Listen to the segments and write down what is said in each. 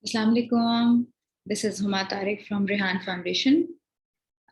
Assalamu alaikum. This is Huma Tariq from Rehan Foundation.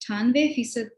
98%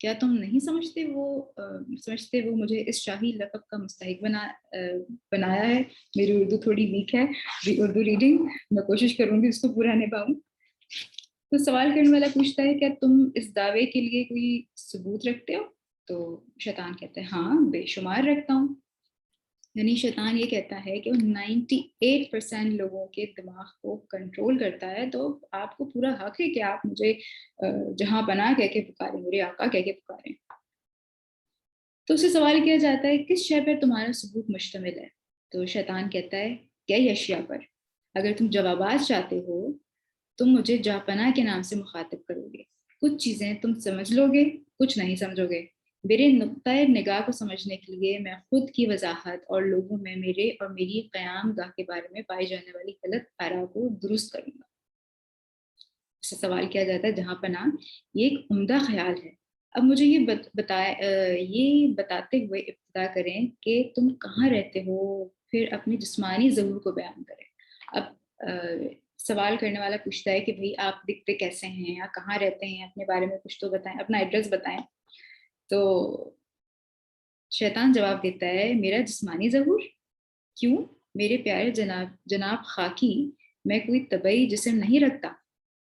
کیا تم نہیں سمجھتے وہ مجھے اس شاہی لقب کا مستحق بنایا ہے. میری اردو تھوڑی ویک ہے, اردو ریڈنگ میں کوشش کروں گی اس کو پورا نبھاؤں. تو سوال کرنے والا پوچھتا ہے کیا تم اس دعوے کے لیے کوئی ثبوت رکھتے ہو؟ تو شیطان کہتا ہے ہاں بے شمار رکھتا ہوں. یعنی شیطان یہ کہتا ہے کہ وہ 98% لوگوں کے دماغ کو کنٹرول کرتا ہے, تو آپ کو پورا حق ہے کہ آپ مجھے جہاں بنا کہہ کے پکاریں, میرے آقا کہہ کے پکاریں. تو اسے سوال کیا جاتا ہے کس شے پر تمہارا ثبوت مشتمل ہے؟ تو شیطان کہتا ہے کئی اشیاء پر. اگر تم جوابات چاہتے ہو تم مجھے جاپنا کے نام سے مخاطب کرو گے. کچھ چیزیں تم سمجھ لو گے, کچھ نہیں سمجھو گے. میرے نقطۂ نگاہ کو سمجھنے کے لیے میں خود کی وضاحت اور لوگوں میں میرے اور میری قیام گاہ کے بارے میں پائی جانے والی غلط آراء کو درست کروں گا. اس سے سوال کیا جاتا ہے جہاں پناہ یہ ایک عمدہ خیال ہے. اب مجھے یہ بتاتے ہوئے ابتدا کریں کہ تم کہاں رہتے ہو, پھر اپنی جسمانی ظہور کو بیان کریں. اب سوال کرنے والا پوچھتا ہے کہ بھئی آپ دکھتے کیسے ہیں, یا کہاں رہتے ہیں, اپنے بارے میں کچھ تو بتائیں, اپنا ایڈریس بتائیں. تو شیطان جواب دیتا ہے میرا جسمانی ظہور کیوں میرے پیارے جناب خاکی, میں کوئی طبعی جسم نہیں رکھتا.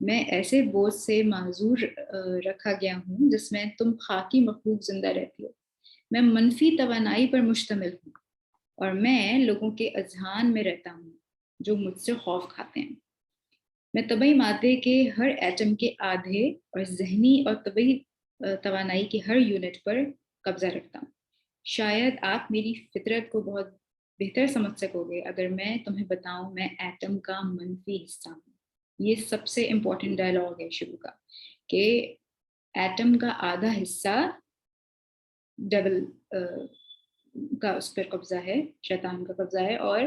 میں ایسے بوجھ سے معذور رکھا گیا ہوں جس میں تم خاکی مخلوق زندہ رہتی ہو. میں منفی توانائی پر مشتمل ہوں اور میں لوگوں کے اذہان میں رہتا ہوں جو مجھ سے خوف کھاتے ہیں. میں طبعی مادے کے ہر ایٹم کے آدھے اور ذہنی اور طبعی توانائی کے ہر یونٹ پر قبضہ رکھتا ہوں. شاید آپ میری فطرت کو بہت بہتر سمجھ سکو گے اگر میں تمہیں بتاؤں میں ایٹم کا منفی حصہ ہوں. یہ سب سے امپورٹنٹ ڈائلاگ ہے شروع کا کہ ایٹم کا آدھا حصہ ڈبل کا اس پر قبضہ ہے, شیطان کا قبضہ ہے, اور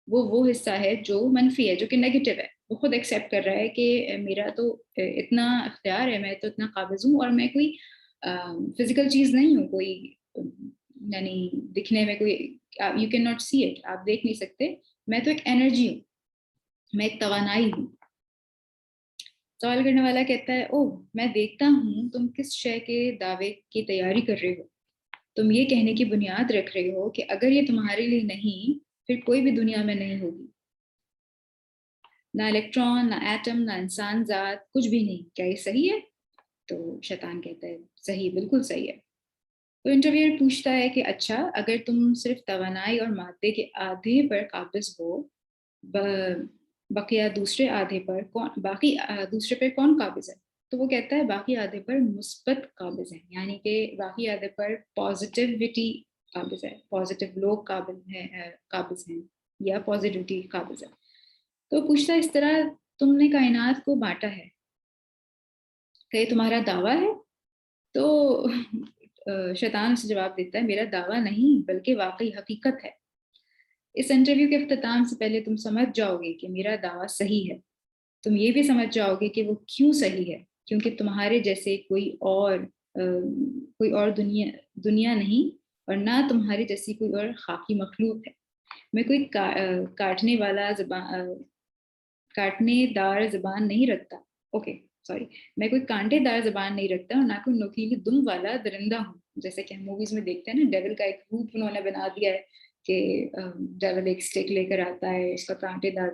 وہ حصہ ہے جو منفی ہے, جو کہ نیگیٹو ہے. وہ خود ایکسیپٹ کر رہا ہے کہ میرا تو اتنا اختیار ہے, میں تو اتنا قابض ہوں, اور میں کوئی فزیکل چیز نہیں ہوں, کوئی یعنی دکھنے میں کوئی you can not see it, آپ دیکھ نہیں سکتے. میں تو ایک انرجی ہوں, میں ایک توانائی ہوں. سوال کرنے والا کہتا ہے اوہ میں دیکھتا ہوں تم کس شے کے دعوے کی تیاری کر رہے ہو. تم یہ کہنے کی بنیاد رکھ رہے ہو کہ اگر یہ تمہارے لیے نہیں پھر کوئی بھی دنیا میں نہیں ہوگی. نہ الیکٹران, نہ ایٹم, نہ انسان ذات, کچھ بھی نہیں. کیا یہ صحیح ہے؟ تو شیطان کہتا ہے صحیح, بالکل صحیح ہے. تو انٹرویور پوچھتا ہے کہ اچھا اگر تم صرف توانائی اور مادے کے آدھے پر قابض ہو, باقی دوسرے پر کون قابض ہے؟ تو وہ کہتا ہے باقی آدھے پر مثبت قابض ہیں, یعنی کہ باقی آدھے پر پازیٹیوٹی قابض ہے, پازیٹیو لوگ قابض ہیں یا پازیٹیوٹی قابض ہے. تو پوچھتا ہے اس طرح تم نے کائنات کو بانٹا ہے, کہ یہ تمہارا دعویٰ ہے؟ تو شیطان سے جواب دیتا ہے میرا دعویٰ نہیں بلکہ واقعی حقیقت ہے. اس انٹرویو کے اختتام سے پہلے تم سمجھ جاؤ گے کہ میرا دعویٰ صحیح ہے. تم یہ بھی سمجھ جاؤ گے کہ وہ کیوں صحیح ہے, کیونکہ تمہارے جیسے کوئی اور دنیا نہیں, اور نہ تمہارے جیسی کوئی اور خاکی مخلوق ہے. میں کوئی کاٹنے دار زبان نہیں رکھتا. میں کوئی کانٹے دار زبان نہیں رکھتا, اور نہ کوئی نوکیلی دم والا درندہ ہوں, جیسے کہ ہم موویز میں دیکھتے ہیں نا, ڈیول کا ایک روپ انہوں نے بنا دیا ہے کہ ڈیول ایک اسٹک لے کر آتا ہے, اس کا کانٹے دار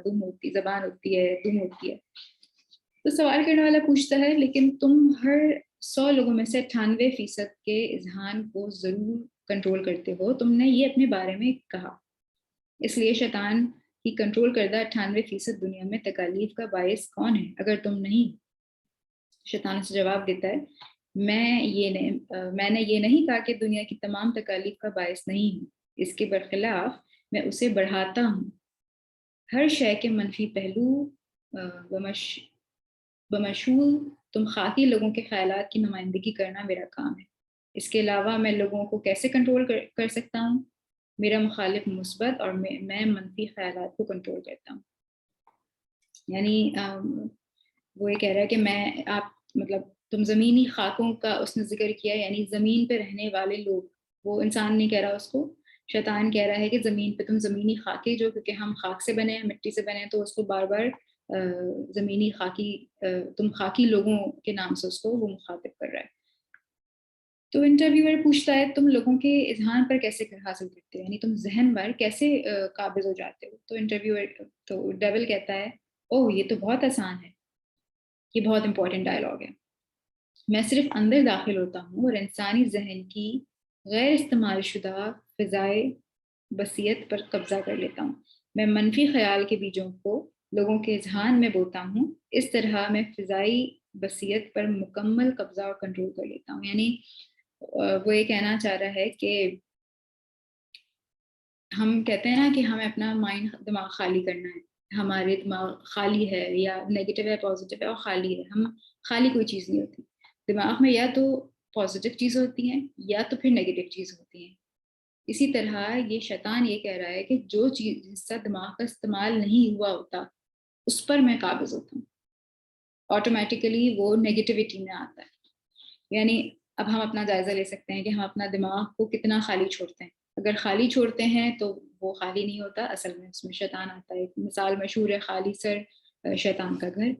زبان ہوتی ہے, دم ہوتی ہے. تو سوال کرنے والا پوچھتا ہے لیکن تم ہر 100 لوگوں میں سے 98% کے اذہان کو ضرور کنٹرول کرتے ہو. تم نے یہ اپنے بارے میں کہا, اس لیے شیطان کی کنٹرول کردہ 98% دنیا میں تکالیف کا باعث کون ہے اگر تم نہیں؟ شیطان سے جواب دیتا ہے میں نے یہ نہیں کہا کہ دنیا کی تمام تکالیف کا باعث نہیں ہوں, اس کے برخلاف میں اسے بڑھاتا ہوں. ہر شے کے منفی پہلو بمشمول تم خاکی لوگوں کے خیالات کی نمائندگی کرنا میرا کام ہے. اس کے علاوہ میں لوگوں کو کیسے کنٹرول کر سکتا ہوں؟ میرا مخالف مثبت اور میں منفی خیالات کو کنٹرول کرتا ہوں. یعنی وہ یہ کہہ رہا ہے کہ تم زمینی خاکوں کا اس نے ذکر کیا, یعنی زمین پہ رہنے والے لوگ, وہ انسان نہیں کہہ رہا اس کو, شیطان کہہ رہا ہے کہ زمین پہ تم زمینی خاکے, جو کیونکہ ہم خاک سے بنے ہیں, مٹی سے بنے ہیں, تو اس کو بار بار زمینی خاکی تم خاکی لوگوں کے نام سے اس کو وہ مخاطب کر رہا ہے. تو انٹرویور پوچھتا ہے تم لوگوں کے اذہان پر کیسے حاصل کرتے ہو، یعنی تم ذہن پر کیسے قابض ہو جاتے ہو. تو انٹرویور تو ڈیول کہتا ہے اوہ یہ تو بہت آسان ہے، یہ بہت امپورٹنٹ ڈائلاگ ہے. میں صرف اندر داخل ہوتا ہوں اور انسانی ذہن کی غیر استعمال شدہ فضائے بصیرت پر قبضہ کر لیتا ہوں. میں منفی خیال کے بیجوں کو لوگوں کے اذہان میں بوتا ہوں. اس طرح میں فضائی بصیرت پر مکمل قبضہ اور کنٹرول کر لیتا ہوں. یعنی وہ یہ کہنا چاہ رہا ہے کہ ہم کہتے ہیں نا کہ ہمیں اپنا مائنڈ دماغ خالی کرنا ہے، ہمارے دماغ خالی ہے یا نیگیٹو ہے پازیٹیو ہے اور خالی ہے. ہم خالی کوئی چیز نہیں ہوتی دماغ میں، یا تو پازیٹیو چیز ہوتی ہیں یا تو پھر نیگیٹو چیز ہوتی ہیں. اسی طرح یہ شیطان یہ کہہ رہا ہے کہ جو چیز حصہ دماغ کا استعمال نہیں ہوا ہوتا اس پر میں قابض ہوتا ہوں، آٹومیٹیکلی وہ نیگیٹیوٹی میں آتا ہے. یعنی اب ہم اپنا جائزہ لے سکتے ہیں کہ ہم اپنا دماغ کو کتنا خالی چھوڑتے ہیں. اگر خالی چھوڑتے ہیں تو وہ خالی نہیں ہوتا، اصل میں اس میں شیطان آتا ہے. ایک مثال مشہور ہے خالی سر شیطان کا گھر.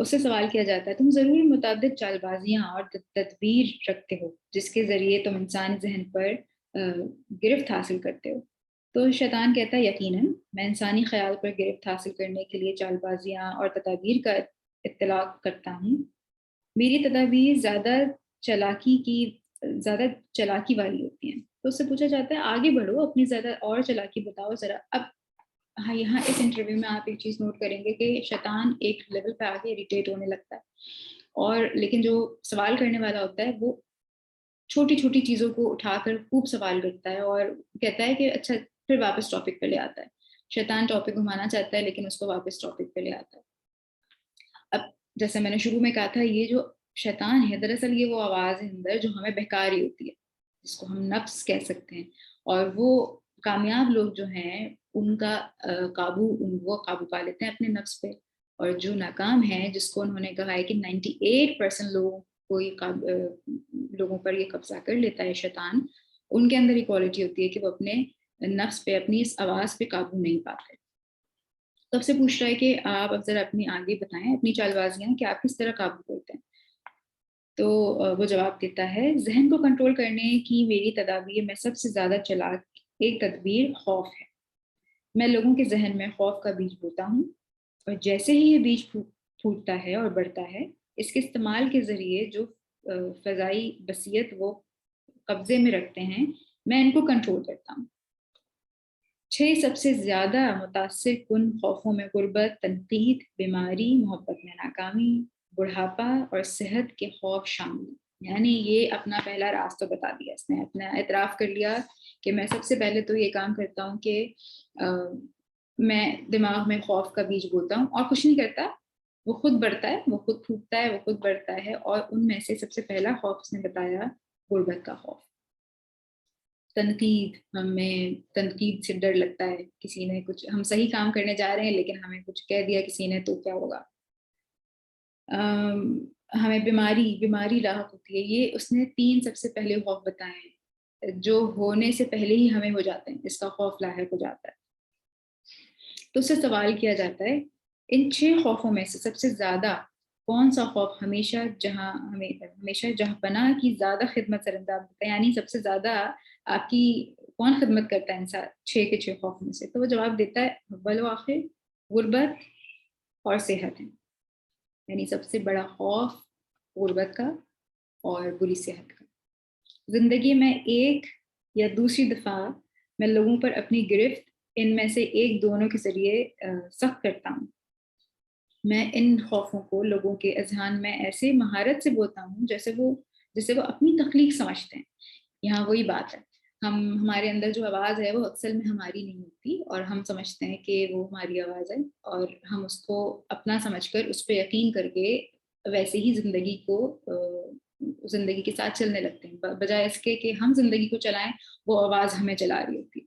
اس سے سوال کیا جاتا ہے تم ضرور متعدد چال بازیاں اور تدبیر رکھتے ہو جس کے ذریعے تم انسانی ذہن پر گرفت حاصل کرتے ہو. تو شیطان کہتا ہے یقیناً میں انسانی خیال پر گرفت حاصل کرنے کے لیے چال بازیاں اور تدابیر کا اطلاق کرتا ہوں. میری تدابیر زیادہ چلاکی والی ہوتی ہیں. تو اس سے پوچھا جاتا ہے آگے بڑھو، اپنی زیادہ اور چلاکی بتاؤ ذرا. اب ہاں یہاں اس انٹرویو میں آپ ایک چیز نوٹ کریں گے کہ شیطان ایک لیول پہ آگے اریٹیٹ ہونے لگتا ہے، اور لیکن جو سوال کرنے والا ہوتا ہے وہ چھوٹی چھوٹی چیزوں کو اٹھا کر خوب سوال کرتا ہے اور کہتا ہے کہ اچھا پھر واپس ٹاپک پہ لے آتا ہے. شیطان ٹاپک گھمانا چاہتا ہے لیکن اس کو واپس ٹاپک پہ لے آتا ہے. اب جیسے میں نے شروع میں کہا تھا یہ جو شیطان ہے دراصل یہ وہ آواز ہے اندر جو ہمیں بہکا رہی ہوتی ہے، جس کو ہم نفس کہہ سکتے ہیں. اور وہ کامیاب لوگ جو ہیں ان کا وہ قابو پا لیتے ہیں اپنے نفس پہ، اور جو ناکام ہیں جس کو انہوں نے کہا ہے کہ 98% لوگوں پر یہ قبضہ کر لیتا ہے شیطان، ان کے اندر یہ کوالٹی ہوتی ہے کہ وہ اپنے نفس پہ اپنی اس آواز پہ قابو نہیں پاتے. تب سے پوچھ رہا ہے کہ آپ اب ذرا اپنی آگے بتائیں اپنی چال بازیاں کہ آپ کس طرح قابو کرتے ہیں. تو وہ جواب دیتا ہے ذہن کو کنٹرول کرنے کی میری تدابیر میں سب سے زیادہ چلاک ایک تدبیر خوف ہے. میں لوگوں کے ذہن میں خوف کا بیج بوتا ہوں، اور جیسے ہی یہ بیج پھوٹتا ہے اور بڑھتا ہے اس کے استعمال کے ذریعے جو فضائی بصیرت وہ قبضے میں رکھتے ہیں میں ان کو کنٹرول کرتا ہوں. 6 سب سے زیادہ متاثر کن خوفوں میں غربت، تنقید، بیماری، محبت میں ناکامی، بڑھاپا اور صحت کے خوف شامل ہیں. یعنی یہ اپنا پہلا راستہ بتا دیا، اس نے اپنا اعتراف کر لیا کہ میں سب سے پہلے تو یہ کام کرتا ہوں کہ میں دماغ میں خوف کا بیج بوتا ہوں اور کچھ نہیں کرتا، وہ خود بڑھتا ہے، وہ خود پھوٹتا ہے، وہ خود بڑھتا ہے. اور ان میں سے سب سے پہلا خوف اس نے بتایا غربت کا خوف. تنقید، ہمیں تنقید سے ڈر لگتا ہے، کسی نے کچھ ہم صحیح کام کرنے جا رہے ہیں لیکن ہمیں کچھ کہہ دیا کسی نے تو کیا ہوگا. ہمیں بیماری لاحق ہوتی ہے. یہ اس نے 3 سب سے پہلے خوف بتائے ہیں جو ہونے سے پہلے ہی ہمیں ہو جاتے ہیں، اس کا خوف لاحق ہو جاتا ہے. تو اس سے سوال کیا جاتا ہے ان 6 خوفوں میں سے سب سے زیادہ کون سا خوف ہمیشہ جہاں پناہ کی زیادہ خدمت سر انجام دیتا ہے، یعنی سب سے زیادہ آپ کی کون خدمت کرتا ہے انسان 6 کے 6 خوف میں سے. تو وہ جواب دیتا ہے اول و آخر غربت اور صحت ہے. یعنی سب سے بڑا خوف غربت کا اور بری صحت کا. زندگی میں ایک یا دوسری دفعہ میں لوگوں پر اپنی گرفت ان میں سے ایک دونوں کے ذریعے سخت کرتا ہوں. میں ان خوفوں کو لوگوں کے اذہان میں ایسے مہارت سے بوتا ہوں جیسے وہ اپنی تخلیق سمجھتے ہیں. یہاں وہی بات ہے، ہمارے اندر جو آواز ہے وہ اصل میں ہماری نہیں ہوتی اور ہم سمجھتے ہیں کہ وہ ہماری آواز ہے اور ہم اس کو اپنا سمجھ کر اس پہ یقین کر کے ویسے ہی زندگی کے ساتھ چلنے لگتے ہیں، بجائے اس کے کہ ہم زندگی کو چلائیں وہ آواز ہمیں چلا رہی ہوتی ہے.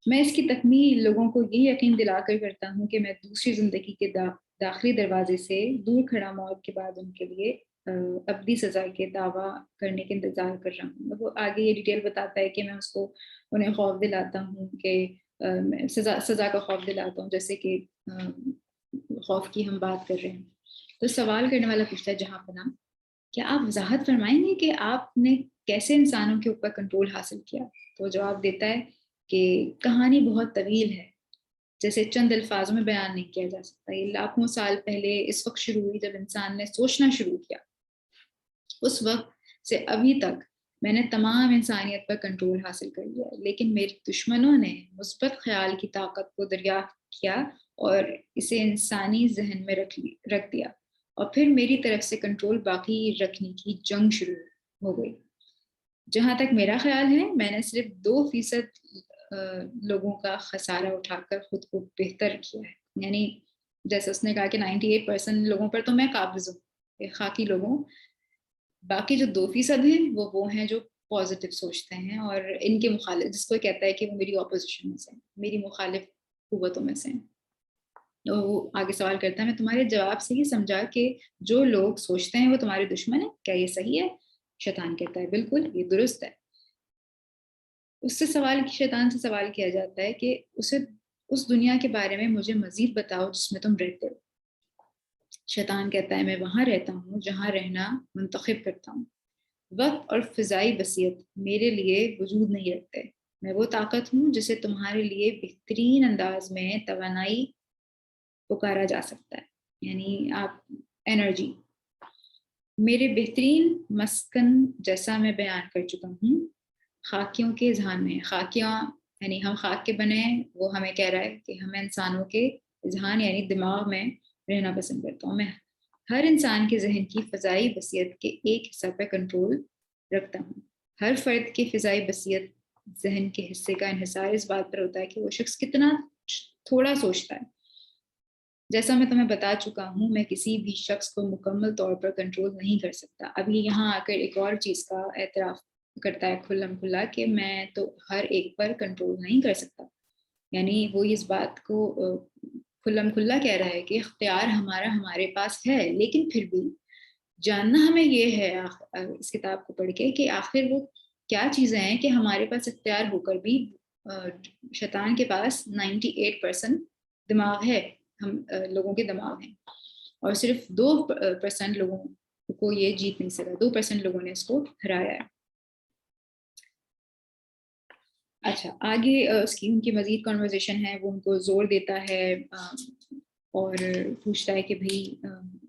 میں اس کی تکمیل لوگوں کو یہ یقین دلا کر کرتا ہوں کہ میں دوسری زندگی کے داخلی دروازے سے دور کھڑا موت کے بعد ان کے لیے ابدی سزا کے دعویٰ کرنے کے انتظار کر رہا ہوں. وہ آگے یہ ڈیٹیل بتاتا ہے کہ میں اس کو انہیں خوف دلاتا ہوں کہ سزا کا خوف دلاتا ہوں، جیسے کہ خوف کی ہم بات کر رہے ہیں. تو سوال کرنے والا پوچھتا ہے جہاں پناہ کیا آپ وضاحت فرمائیں گے کہ آپ نے کیسے انسانوں کے اوپر کنٹرول حاصل کیا؟ تو جواب دیتا ہے کہ کہانی بہت طویل ہے، جیسے چند الفاظوں میں بیان نہیں کیا جا سکتا. یہ لاکھوں سال پہلے اس وقت شروع ہوئی جب انسان نے سوچنا شروع کیا. اس وقت سے ابھی تک میں نے تمام انسانیت پر کنٹرول حاصل کر لیا، لیکن میرے دشمنوں نے مثبت خیال کی طاقت کو دریافت کیا اور اسے انسانی ذہن میں رکھ دیا، اور پھر میری طرف سے کنٹرول باقی رکھنے کی جنگ شروع ہو گئی. جہاں تک میرا خیال ہے میں نے صرف 2% لوگوں کا خسارہ اٹھا کر خود کو بہتر کیا ہے. یعنی جیسے اس نے کہا کہ 98% لوگوں پر تو میں قابض ہوں، خاکی لوگوں. باقی جو 2% ہیں وہ ہیں جو پازیٹیو سوچتے ہیں اور ان کے مخالف، جس کو کہتا ہے کہ وہ میری اپوزیشن میں سے ہیں، میری مخالف قوتوں میں سے ہیں. تو وہ آگے سوال کرتا ہے میں تمہارے جواب سے ہی سمجھا کہ جو لوگ سوچتے ہیں وہ تمہارے دشمن ہیں، کیا یہ صحیح ہے؟ شیطان کہتا ہے بالکل، یہ درست ہے. اس سے شیطان سے سوال کیا جاتا ہے کہ اسے اس دنیا کے بارے میں مجھے مزید بتاؤ جس میں تم رہتے ہو. شیطان کہتا ہے میں وہاں رہتا ہوں جہاں رہنا منتخب کرتا ہوں. وقت اور فضائی وسعت میرے لیے وجود نہیں رکھتے. میں وہ طاقت ہوں جسے تمہارے لیے بہترین انداز میں توانائی پکارا جا سکتا ہے، یعنی آپ انرجی. میرے بہترین مسکن جیسا میں بیان کر چکا ہوں خاکیوں کے ذہان میں. خاکیاں یعنی ہم خاک کے بنے ہیں، وہ ہمیں کہہ رہا ہے کہ ہمیں انسانوں کے ذہان یعنی دماغ میں رہنا پسند کرتا ہوں. میں ہر انسان کے ذہن کی فضائی وسعت کے ایک حصہ پہ کنٹرول رکھتا ہوں. ہر فرد کی فضائی وسعت ذہن کے حصے کا انحصار اس بات پر ہوتا ہے کہ وہ شخص کتنا تھوڑا سوچتا ہے. جیسا میں تمہیں بتا چکا ہوں میں کسی بھی شخص کو مکمل طور پر کنٹرول نہیں کر سکتا. ابھی یہاں آ کر ایک اور چیز کا اعتراف کرتا ہے کھلم کھلا کہ میں تو ہر ایک پر کنٹرول نہیں کر سکتا. یعنی وہ اس بات کو کھلم کھلا کہہ رہا ہے کہ اختیار ہمارے پاس ہے، لیکن پھر بھی جاننا ہمیں یہ ہے اس کتاب کو پڑھ کے کہ آخر وہ کیا چیزیں ہیں کہ ہمارے پاس اختیار ہو کر بھی شیطان کے پاس 98% دماغ ہے، ہم لوگوں کے دماغ ہیں، اور صرف 2% لوگوں کو یہ جیت نہیں سکا. 2% لوگوں نے اس کو ہرایا ہے. اچھا آگے اس کی ان کی مزید کنورزیشن ہے، وہ ان کو زور دیتا ہے اور پوچھتا ہے کہ بھائی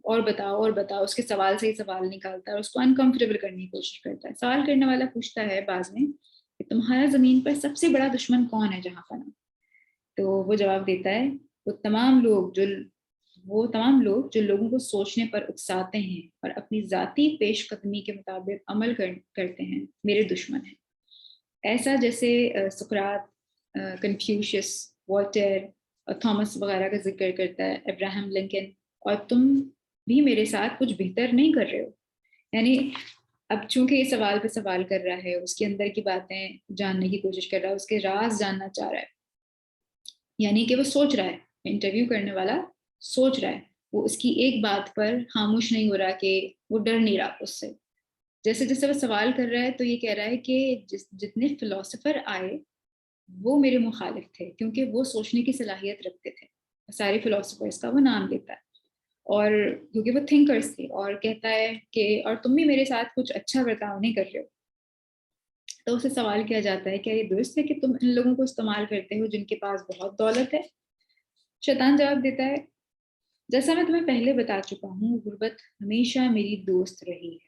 اور بتاؤ. اس کے سوال سے ہی سوال نکالتا ہے اور اس کو انکمفرٹیبل کرنے کی کوشش کرتا ہے. سوال کرنے والا پوچھتا ہے بعض میں کہ تمہارا زمین پر سب سے بڑا دشمن کون ہے جہاں پناہ؟ تو وہ جواب دیتا ہے وہ تمام لوگ جو لوگوں کو سوچنے پر اکساتے ہیں اور اپنی ذاتی پیش قدمی کے مطابق عمل کرتے ہیں میرے دشمن ہیں. ایسا جیسے سقراط، کنفیوشس، والٹیر اور تھامس وغیرہ کا ذکر کرتا ہے، ابراہم لنکن. اور تم بھی میرے ساتھ کچھ بہتر نہیں کر رہے ہو. یعنی اب چونکہ یہ سوال پہ سوال کر رہا ہے، اس کے اندر کی باتیں جاننے کی کوشش کر رہا ہے، اس کے راز جاننا چاہ رہا ہے. یعنی کہ وہ سوچ رہا ہے، انٹرویو کرنے والا سوچ رہا ہے، وہ اس کی ایک بات پر خاموش نہیں ہو رہا کہ وہ ڈر نہیں رہا اس سے. جیسے جیسے وہ سوال کر رہا ہے تو یہ کہہ رہا ہے کہ جتنے فلاسفر آئے وہ میرے مخالف تھے کیونکہ وہ سوچنے کی صلاحیت رکھتے تھے. سارے فلاسفرز کا وہ نام لیتا ہے اور کیونکہ وہ تھنکرز تھے، اور کہتا ہے کہ اور تم بھی میرے ساتھ کچھ اچھا برتاؤ نہیں کر رہے ہو. تو اسے سوال کیا جاتا ہے کیا یہ درست ہے کہ تم ان لوگوں کو استعمال کرتے ہو جن کے پاس بہت دولت ہے؟ شیطان جواب دیتا ہے جیسا میں تمہیں پہلے بتا چکا ہوں غربت ہمیشہ میری دوست رہی ہے،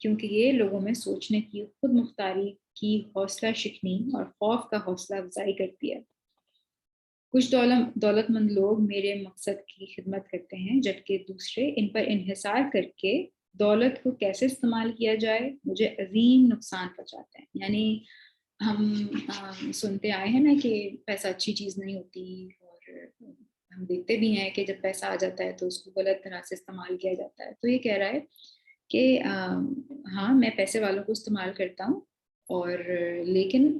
کیونکہ یہ لوگوں میں سوچنے کی خود مختاری کی حوصلہ شکنی اور خوف کا حوصلہ افزائی کرتی ہے. کچھ دولت مند لوگ میرے مقصد کی خدمت کرتے ہیں جبکہ دوسرے ان پر انحصار کر کے دولت کو کیسے استعمال کیا جائے مجھے عظیم نقصان پہنچاتے ہیں. یعنی ہم سنتے آئے ہیں نا کہ پیسہ اچھی چیز نہیں ہوتی، اور ہم دیکھتے بھی ہیں کہ جب پیسہ آ جاتا ہے تو اس کو غلط طرح سے استعمال کیا جاتا ہے. تو یہ کہہ رہا ہے کہ ہاں میں پیسے والوں کو استعمال کرتا ہوں، اور لیکن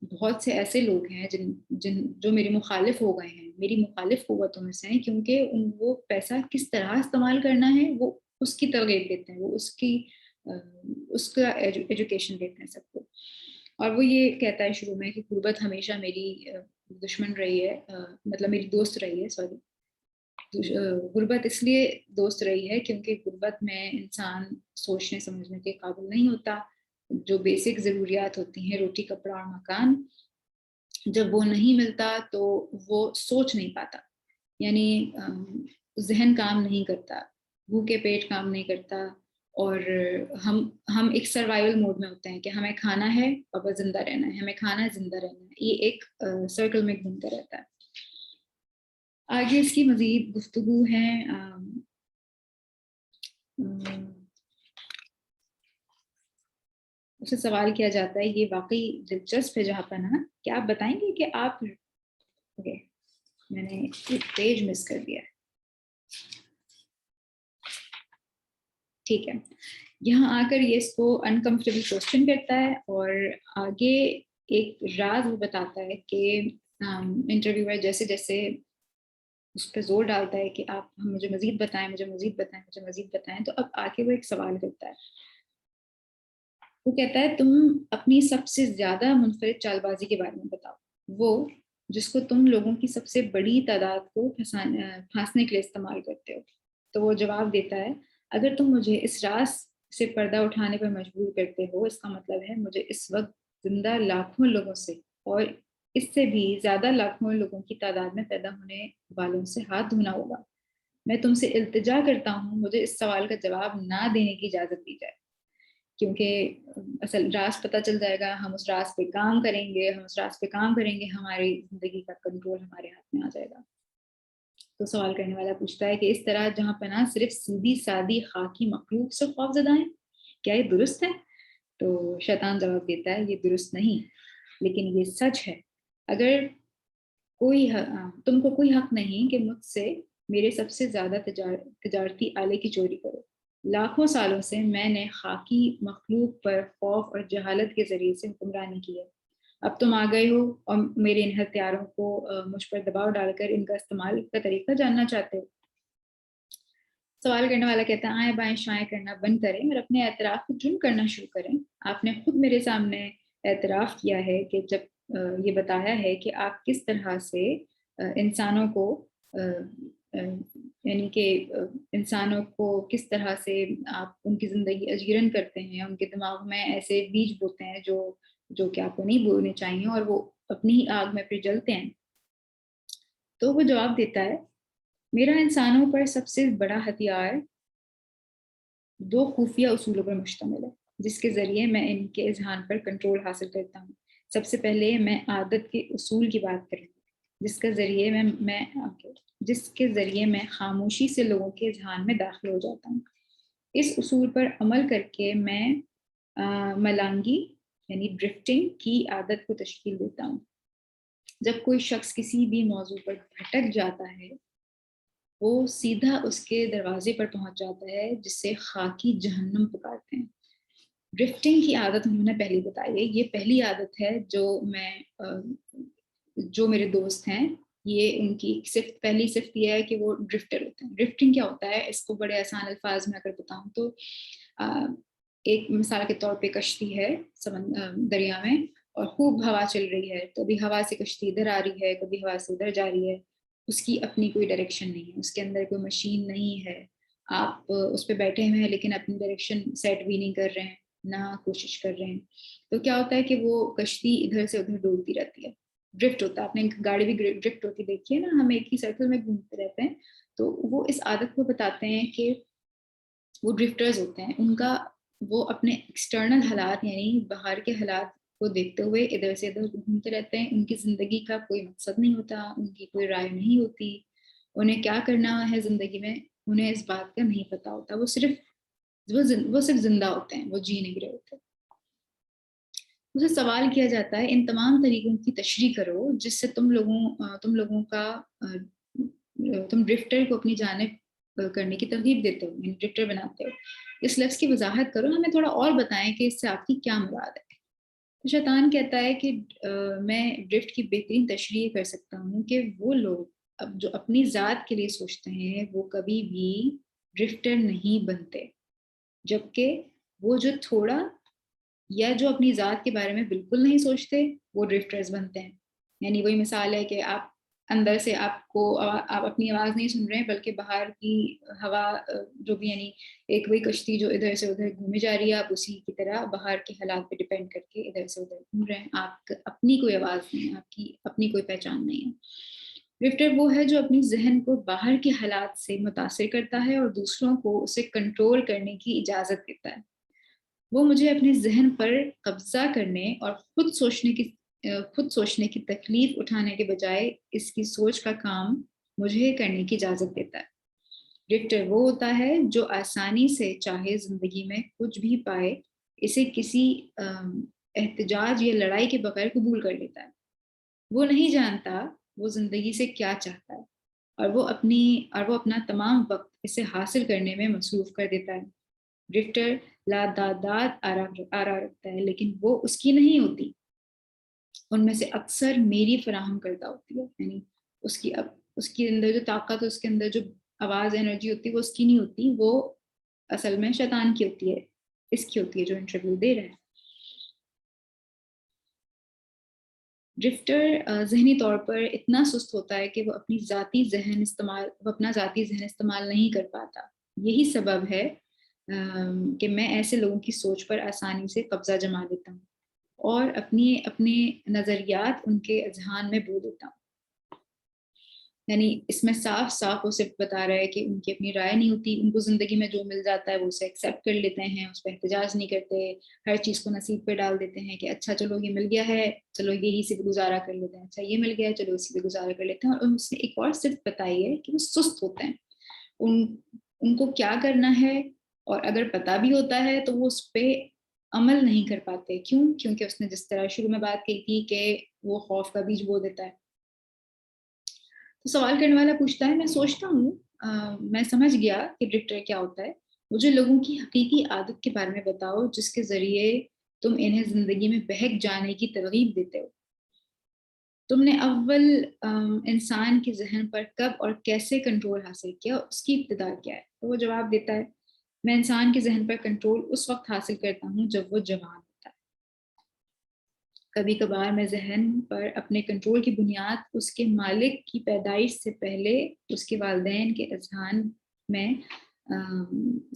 بہت سے ایسے لوگ ہیں جو میرے مخالف ہو گئے ہیں، میری مخالف قوتوں میں سے ہیں، کیونکہ وہ پیسہ کس طرح استعمال کرنا ہے وہ اس کی ترغیب دیتے ہیں، وہ اس کا ایجوکیشن دیتے ہیں سب کو. اور وہ یہ کہتا ہے شروع میں کہ غربت ہمیشہ میری دشمن رہی ہے، مطلب میری دوست رہی ہے. سوری. غربت اس لیے دوست رہی ہے کیونکہ غربت میں انسان سوچنے سمجھنے کے قابل نہیں ہوتا. جو بیسک ضروریات ہوتی ہیں روٹی کپڑا اور مکان، جب وہ نہیں ملتا تو وہ سوچ نہیں پاتا، یعنی ذہن کام نہیں کرتا، بھوکے پیٹ کام نہیں کرتا، اور ہم ایک سروائیول موڈ میں ہوتے ہیں کہ ہمیں کھانا ہے اور بس زندہ رہنا ہے، ہمیں کھانا ہے زندہ رہنا ہے. یہ ایک سرکل میں گھومتا رہتا ہے. آگے اس کی مزید گفتگو ہے. اسے سوال کیا جاتا ہے، یہ واقعی دلچسپ ہے جہاں پناہ، کیا آپ بتائیں گے کہ آپ میں نے ایک پیج مس کر دیا ہے. ٹھیک ہے، یہاں آ کر یہ اس کو انکمفرٹیبل کوشچن کرتا ہے اور آگے ایک راز وہ بتاتا ہے کہ انٹرویور جیسے جیسے اس پہ زور ڈالتا ہے کہ آپ مجھے مزید بتائیں، مجھے مزید بتائیں، مجھے مزید بتائیں، تو اب آگے وہ ایک سوال کرتا ہے. وہ کہتا ہے تم اپنی سب سے زیادہ منفرد چال بازی کے بارے میں بتاؤ، وہ جس کو تم لوگوں کی سب سے بڑی تعداد کو پھانسنے کے لیے استعمال کرتے ہو. تو وہ جواب دیتا ہے، اگر تم مجھے اس راز سے پردہ اٹھانے پر مجبور کرتے ہو، اس کا مطلب ہے مجھے اس وقت زندہ لاکھوں لوگوں سے اور اس سے بھی زیادہ لاکھوں لوگوں کی تعداد میں پیدا ہونے والوں سے ہاتھ دھونا ہوگا. میں تم سے التجا کرتا ہوں مجھے اس سوال کا جواب نہ دینے کی اجازت دی جائے، کیونکہ اصل راز پتہ چل جائے گا، ہم اس راز پہ کام کریں گے، ہماری زندگی کا کنٹرول ہمارے ہاتھ میں آ جائے گا. تو سوال کرنے والا پوچھتا ہے کہ اس طرح جہاں پناہ صرف سیدھی سادی خاکی مخلوق سے خوف زدہ ہیں، کیا یہ درست ہے؟ تو شیطان جواب دیتا ہے، یہ درست نہیں، لیکن یہ سچ ہے. اگر تم کو کوئی حق نہیں کہ مجھ سے میرے سب سے زیادہ تجارتی آلے کی چوری کرو. لاکھوں سالوں سے میں نے خاکی مخلوق پر خوف اور جہالت کے ذریعے سے حکمرانی کی ہے. اب تم آ گئے ہو اور میرے ان ہتھیاروں کو مجھ پر دباؤ ڈال کر ان کا استعمال کا طریقہ جاننا چاہتے ہو. سوال کرنے والا کہتا ہے، آئیں بائیں شائیں کرنا بند کریں اور اپنے اعتراف کو جرم کرنا شروع کریں. آپ نے خود میرے سامنے اعتراف کیا ہے کہ جب یہ بتایا ہے کہ آپ کس طرح سے انسانوں کو یعنی کہ انسانوں کو کس طرح سے آپ ان کی زندگی اجیرن کرتے ہیں، ان کے دماغ میں ایسے بیج بوتے ہیں جو کہ آپ کو نہیں بولنے چاہیے اور وہ اپنی ہی آگ میں پھر جلتے ہیں. تو وہ جواب دیتا ہے، میرا انسانوں پر سب سے بڑا ہتھیار 2 خفیہ اصولوں پر مشتمل ہے جس کے ذریعے میں ان کے اذہان پر کنٹرول حاصل کرتا ہوں. سب سے پہلے میں عادت کے اصول کی بات کروں جس کے ذریعے میں خاموشی سے لوگوں کے اذہان میں داخل ہو جاتا ہوں. اس اصول پر عمل کر کے میں ملانگی یعنی ڈرفٹنگ کی عادت کو تشکیل دیتا ہوں. جب کوئی شخص کسی بھی موضوع پر بھٹک جاتا ہے وہ سیدھا اس کے دروازے پر پہنچ جاتا ہے جسے خاکی جہنم پکارتے ہیں. ڈرفٹنگ کی عادت انہوں نے پہلی بتائی ہے. یہ پہلی عادت ہے جو میرے دوست ہیں، یہ ان کی پہلی صفت یہ ہے کہ وہ ڈرفٹر ہوتے ہیں. ڈرفٹنگ کیا ہوتا ہے اس کو بڑے آسان الفاظ میں اگر بتاؤں تو ایک مثال کے طور پہ کشتی ہے دریا میں اور خوب ہوا چل رہی ہے، کبھی ہوا سے کشتی ادھر آ رہی ہے، کبھی ہوا سے ادھر جا رہی ہے. اس کی اپنی کوئی ڈائریکشن نہیں ہے، اس کے اندر کوئی مشین نہیں ہے، آپ اس پہ بیٹھے ہوئے ہیں لیکن اپنی ڈائریکشن سیٹ بھی نہیں کر رہے ہیں، نہ کوشش کر رہے ہیں. تو کیا ہوتا ہے کہ وہ کشتی ادھر سے ادھر ڈولتی رہتی ہے، ڈرفٹ ہوتا ہے. آپ نے گاڑی بھی ڈرفٹ ہوتی دیکھی ہے نا، ہم ایک ہی سرکل میں گھومتے رہتے ہیں. تو وہ اس عادت کو بتاتے ہیں کہ وہ ڈرفٹرز ہوتے ہیں. ان کا وہ اپنے ایکسٹرنل حالات یعنی باہر کے حالات کو دیکھتے ہوئے ادھر سے ادھر گھومتے رہتے ہیں. ان کی زندگی کا کوئی مقصد نہیں ہوتا، ان کی کوئی رائے نہیں ہوتی، انہیں کیا کرنا ہے زندگی میں انہیں اس بات کا نہیں پتا ہوتا. وہ صرف زندہ ہوتے ہیں، وہ جی نہیں رہے ہوتے. اسے سوال کیا جاتا ہے، ان تمام طریقوں کی تشریح کرو جس سے تم لوگوں کا تم ڈرفٹر کو اپنی جانب کرنے کی ترغیب دیتے ہو، یعنی ڈرفٹر بناتے ہو. اس لفظ کی وضاحت کرو، ہمیں تھوڑا اور بتائیں کہ اس سے آپ کی کیا مراد ہے. تو شیطان کہتا ہے کہ میں ڈرفٹ کی بہترین تشریح کر سکتا ہوں کہ وہ لوگ جو اپنی ذات کے لیے سوچتے ہیں وہ کبھی بھی ڈرفٹر نہیں بنتے، جبکہ وہ جو تھوڑا یا جو اپنی ذات کے بارے میں بالکل نہیں سوچتے وہ ڈرفٹرز بنتے ہیں. یعنی وہی مثال ہے کہ آپ اندر سے آپ اپنی آواز نہیں سن رہے ہیں، بلکہ باہر کی ہوا جو بھی، یعنی ایک وہی کشتی جو ادھر سے ادھر گھومے جا رہی ہے، آپ اسی کی طرح باہر کے حالات پہ ڈپینڈ کر کے ادھر سے ادھر گھوم رہے ہیں. آپ اپنی کوئی آواز نہیں ہے، آپ کی اپنی کوئی پہچان نہیں ہے. ڈرفٹر وہ ہے جو اپنی ذہن کو باہر کے حالات سے متاثر کرتا ہے اور دوسروں کو اسے کنٹرول کرنے کی اجازت دیتا ہے. وہ مجھے اپنے ذہن پر قبضہ کرنے اور خود سوچنے کی تکلیف اٹھانے کے بجائے اس کی سوچ کا کام مجھے کرنے کی اجازت دیتا ہے. ڈرفٹر وہ ہوتا ہے جو آسانی سے چاہے زندگی میں کچھ بھی پائے اسے کسی احتجاج یا لڑائی کے بغیر قبول کر لیتا ہے. وہ نہیں جانتا وہ زندگی سے کیا چاہتا ہے، اور وہ اپنا تمام وقت اسے حاصل کرنے میں مصروف کر دیتا ہے. ڈرفٹر لاداداد آرا رکھتا ہے، لیکن وہ اس کی نہیں ہوتی، ان میں سے اکثر میری فراہم کردہ ہوتی ہے. یعنی اس کے اندر جو طاقت، اس کے اندر جو آواز، انرجی ہوتی ہے، وہ اس کی نہیں ہوتی، وہ اصل میں شیطان کی ہوتی ہے، اس کی ہوتی ہے جو انٹرویو دے رہا ہے. ڈرفٹر ذہنی طور پر اتنا سست ہوتا ہے کہ وہ اپنا ذاتی ذہن استعمال نہیں کر پاتا. یہی سبب ہے کہ میں ایسے لوگوں کی سوچ پر آسانی سے قبضہ جما لیتا ہوں اور اپنے نظریات ان کے اذہان میں بو دیتا ہوں. یعنی اس میں صاف صاف وہ صرف بتا رہا ہے کہ ان کی اپنی رائے نہیں ہوتی، ان کو زندگی میں جو مل جاتا ہے وہ اسے ایکسیپٹ کر لیتے ہیں، اس پہ احتجاج نہیں کرتے، ہر چیز کو نصیب پہ ڈال دیتے ہیں کہ اچھا چلو یہ مل گیا ہے، چلو یہی سے گزارا کر لیتے ہیں، اچھا یہ مل گیا ہے، چلو اسی سے گزارا کر لیتے ہیں. اور اس نے ایک اور صرف بتائی ہے کہ وہ سست ہوتے ہیں، ان کو کیا کرنا ہے، اور اگر پتہ بھی ہوتا ہے تو وہ اس پہ عمل نہیں کر پاتے. کیونکہ اس نے جس طرح شروع میں بات کی تھی کہ وہ خوف کا بیج بو دیتا ہے. تو سوال کرنے والا پوچھتا ہے، میں سوچتا ہوں میں سمجھ گیا کہ ڈرفٹر کیا ہوتا ہے. مجھے لوگوں کی حقیقی عادت کے بارے میں بتاؤ جس کے ذریعے تم انہیں زندگی میں بہک جانے کی ترغیب دیتے ہو. تم نے اول انسان کے ذہن پر کب اور کیسے کنٹرول حاصل کیا، اس کی ابتدا کیا ہے؟ تو وہ جواب دیتا ہے، میں انسان کے ذہن پر کنٹرول اس وقت حاصل کرتا ہوں جب وہ جوان ہوتا ہے. کبھی کبھار میں ذہن پر اپنے کنٹرول کی بنیاد اس کے مالک کی پیدائش سے پہلے اس کے والدین کے اذہان میں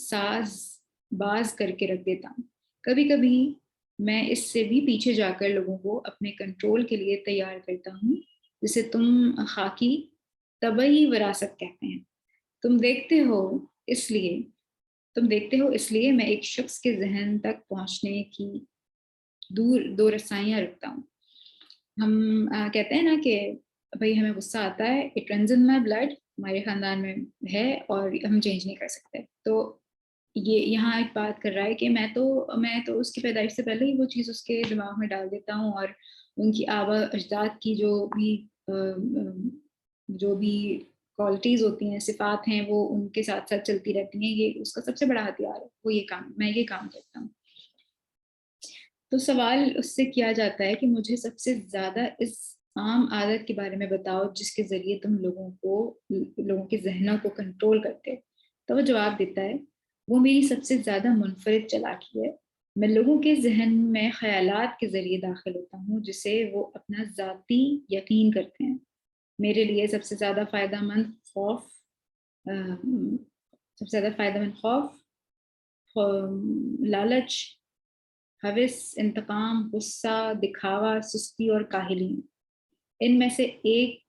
ساز باز کر کے رکھ دیتا ہوں. کبھی کبھی میں اس سے بھی پیچھے جا کر لوگوں کو اپنے کنٹرول کے لیے تیار کرتا ہوں، جسے تم خاکی طبعی وراثت کہتے ہیں. تم دیکھتے ہو اس لیے میں ایک شخص کے ذہن تک پہنچنے کی دو رسائیاں رکھتا ہوں. ہم کہتے ہیں نا کہ بھائی ہمیں غصہ آتا ہے، it runs in my blood, ہمارے خاندان میں ہے اور ہم چینج نہیں کر سکتے. تو یہ یہاں ایک بات کر رہا ہے کہ میں تو اس کی پیدائش سے پہلے ہی وہ چیز اس کے دماغ میں ڈال دیتا ہوں، اور ان کی آبا اجداد کی جو بھی کوالٹیز ہوتی ہیں، صفات ہیں، وہ ان کے ساتھ ساتھ چلتی رہتی ہیں. یہ اس کا سب سے بڑا ہتھیار ہے، میں یہ کام کرتا ہوں. تو سوال اس سے کیا جاتا ہے کہ مجھے سب سے زیادہ اس عام عادت کے بارے میں بتاؤ جس کے ذریعے تم لوگوں کے ذہنوں کو کنٹرول کرتے. تو وہ جواب دیتا ہے، وہ میری سب سے زیادہ منفرد چالاکی ہے. میں لوگوں کے ذہن میں خیالات کے ذریعے داخل ہوتا ہوں جسے وہ اپنا ذاتی یقین کرتے ہیں. میرے لیے سب سے زیادہ فائدہ مند خوف، لالچ، ہوس، انتقام، غصہ، دکھاوا، سستی اور کاہلی. ان میں سے ایک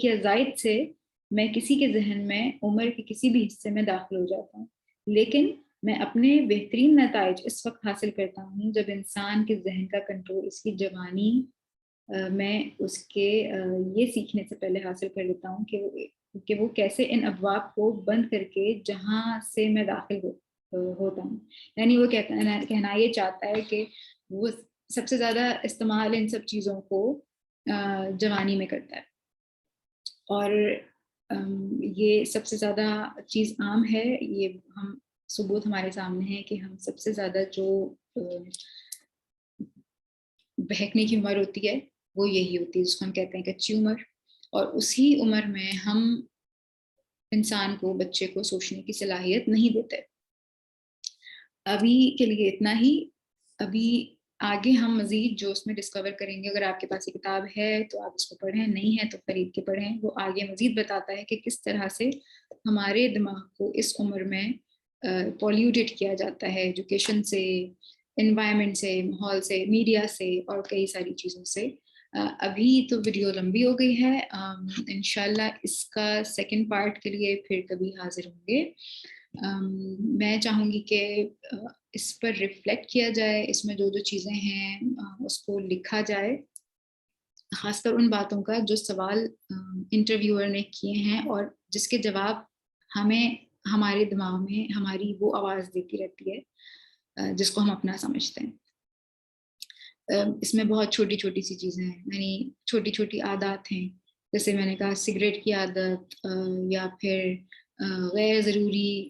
یا زائد سے میں کسی کے ذہن میں عمر کے کسی بھی حصے میں داخل ہو جاتا ہوں، لیکن میں اپنے بہترین نتائج اس وقت حاصل کرتا ہوں جب انسان کے ذہن کا کنٹرول اس کی جوانی میں اس کے یہ سیکھنے سے پہلے حاصل کر لیتا ہوں کہ وہ کیسے ان ابواب کو بند کر کے جہاں سے میں داخل ہوتا ہوں. یعنی وہ کہنا یہ چاہتا ہے کہ وہ سب سے زیادہ استعمال ان سب چیزوں کو جوانی میں کرتا ہے، اور یہ سب سے زیادہ چیز عام ہے. یہ ثبوت ہمارے سامنے ہے کہ ہم سب سے زیادہ جو بہکنے کی عمر ہوتی ہے وہ یہی ہوتی ہے، جس کو ہم کہتے ہیں کچی عمر. اور اسی عمر میں ہم انسان کو، بچے کو سوچنے کی صلاحیت نہیں دیتے. ابھی کے لیے اتنا ہی. ابھی آگے ہم مزید جو اس میں ڈسکور کریں گے، اگر آپ کے پاس یہ کتاب ہے تو آپ اس کو پڑھیں، نہیں ہے تو خرید کے پڑھیں. وہ آگے مزید بتاتا ہے کہ کس طرح سے ہمارے دماغ کو اس عمر میں پولیوٹیڈ کیا جاتا ہے ایجوکیشن سے، انوائرمنٹ سے، ماحول سے، میڈیا سے اور کئی ساری چیزوں سے. ابھی تو ویڈیو لمبی ہو گئی ہے، انشاءاللہ اس کا سیکنڈ پارٹ کے لیے پھر کبھی حاضر ہوں گے. میں چاہوں گی کہ اس پر ریفلیکٹ کیا جائے، اس میں جو جو چیزیں ہیں اس کو لکھا جائے، خاص کر ان باتوں کا جو سوال انٹرویور نے کیے ہیں اور جس کے جواب ہمیں ہمارے دماغ میں ہماری وہ آواز دیتی رہتی ہے جس کو ہم اپنا سمجھتے ہیں. اس میں بہت چھوٹی چھوٹی سی چیزیں ہیں، یعنی چھوٹی چھوٹی عادات ہیں، جیسے میں نے کہا سگریٹ کی عادت یا پھر غیر ضروری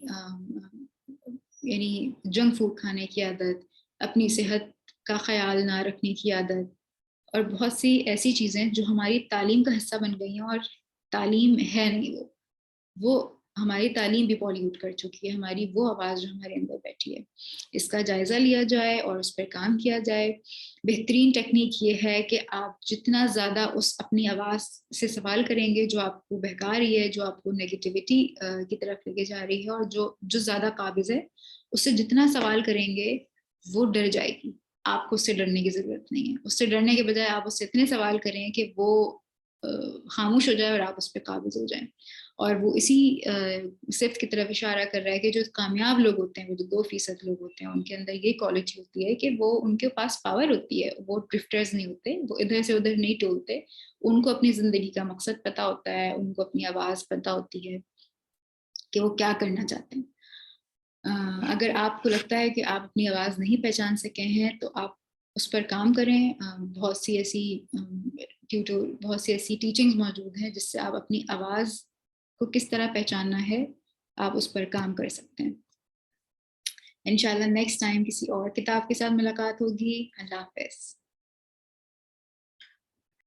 یعنی جنک فوڈ کھانے کی عادت، اپنی صحت کا خیال نہ رکھنے کی عادت، اور بہت سی ایسی چیزیں جو ہماری تعلیم کا حصہ بن گئی ہیں اور تعلیم ہے نہیں، وہ ہماری تعلیم بھی پولیوٹ کر چکی ہے، ہماری وہ آواز جو ہمارے اندر بیٹھی ہے. اس کا جائزہ لیا جائے اور اس پر کام کیا جائے. بہترین ٹیکنیک یہ ہے کہ آپ جتنا زیادہ اس اپنی آواز سے سوال کریں گے جو آپ کو بہکا رہی ہے، جو آپ کو نیگیٹیوٹی کی طرف لے کے جا رہی ہے اور جو زیادہ قابض ہے، اس سے جتنا سوال کریں گے وہ ڈر جائے گی. آپ کو اس سے ڈرنے کی ضرورت نہیں ہے. اس سے ڈرنے کے بجائے آپ اس سے اتنے سوال کریں کہ وہ خاموش ہو جائے اور آپ اس پہ قابض ہو جائیں. اور وہ اسی صفت کی طرف اشارہ کر رہا ہے کہ جو کامیاب لوگ ہوتے ہیں، وہ جو 2% لوگ ہوتے ہیں، ان کے اندر یہ کوالٹی ہوتی ہے کہ وہ ان کے پاس پاور ہوتی ہے، وہ ڈرفٹرز نہیں ہوتے، وہ ادھر سے ادھر نہیں ٹولتے. ان کو اپنی زندگی کا مقصد پتہ ہوتا ہے، ان کو اپنی آواز پتہ ہوتی ہے کہ وہ کیا کرنا چاہتے ہیں. اگر آپ کو لگتا ہے کہ آپ اپنی آواز نہیں پہچان سکے ہیں تو آپ اس پر کام کریں. بہت سی ایسی ٹیچنگز موجود ہیں جس سے آپ اپنی آواز کو کس طرح پہچاننا ہے آپ اس پر کام کر سکتے ہیں. انشاءاللہ نیکسٹ ٹائم کسی اور کتاب کے ساتھ ملاقات ہوگی. اللہ حافظ.